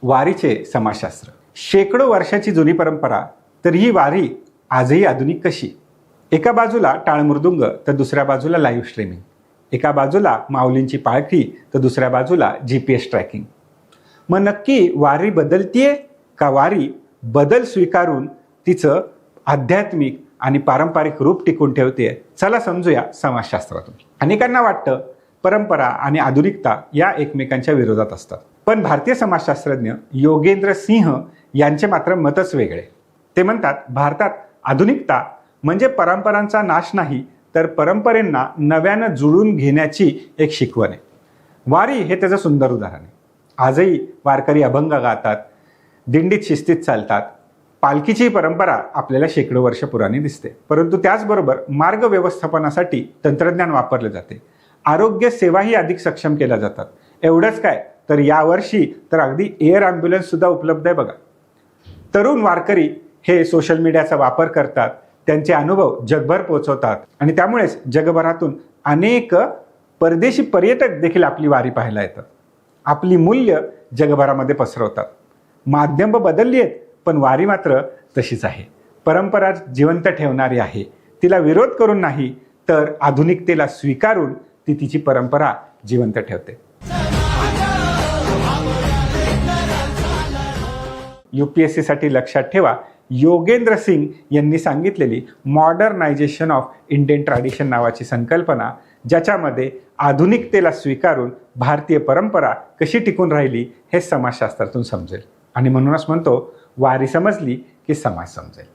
वारीचे समाजशास्त्र. शेकडो वर्षाची जुनी परंपरा, तर ही वारी आजही आधुनिक कशी? एका बाजूला टाळमृदुंग तर दुसऱ्या बाजूला लाईव्ह स्ट्रीमिंग. एका बाजूला माऊलींची पालखी तर दुसऱ्या बाजूला GPS ट्रॅकिंग. मग नक्की वारी बदलतीये का वारी बदल स्वीकारून तिचं आध्यात्मिक आणि पारंपरिक रूप टिकून ठेवते? चला समजूया समाजशास्त्रातून. अनेकांना वाटतं परंपरा आणि आधुनिकता या एकमेकांच्या विरोधात असतात, पण भारतीय समाजशास्त्रज्ञ योगेंद्र सिंह यांचे मात्र मतच वेगळे. ते म्हणतात भारतात आधुनिकता म्हणजे परंपरांचा नाश नाही, तर परंपरेंना नव्यानं जुळून घेण्याची एक शिकवण आहे. वारी हे त्याचं सुंदर उदाहरण आहे. आजही वारकरी अभंग गातात, दिंडीत शिस्तीत चालतात. पालखीची परंपरा आपल्याला शेकडो वर्ष पुराणी दिसते, परंतु त्याचबरोबर मार्ग व्यवस्थापनासाठी तंत्रज्ञान वापरले जाते. आरोग्य सेवाही अधिक सक्षम केल्या जातात. एवढंच काय, तर यावर्षी तर अगदी एअर ॲम्ब्युलन्स सुद्धा उपलब्ध आहे बघा. तरुण वारकरी हे सोशल मीडियाचा वापर करतात, त्यांचे अनुभव जगभर पोहोचवतात आणि त्यामुळेच जगभरातून अनेक परदेशी पर्यटक देखील आपली वारी पाहायला येतात. आपली मूल्य जगभरामध्ये पसरवतात. माध्यम बदलली आहेत, पण वारी मात्र तशीच आहे. परंपरा जिवंत ठेवणारी आहे. तिला विरोध करून नाही, तर आधुनिकतेला स्वीकारून ती तिची परंपरा जिवंत ठेवते. UPSCसाठी लक्षात ठेवा, योगेंद्र सिंग यांनी सांगितलेली मॉडर्नायझेशन ऑफ इंडियन ट्रॅडिशन नावाची संकल्पना, ज्याच्यामध्ये आधुनिकतेला स्वीकारून भारतीय परंपरा कशी टिकून राहिली हे समाजशास्त्रातून समजेल. आणि म्हणूनच म्हणतो, वारी समजली की समाज समजेल.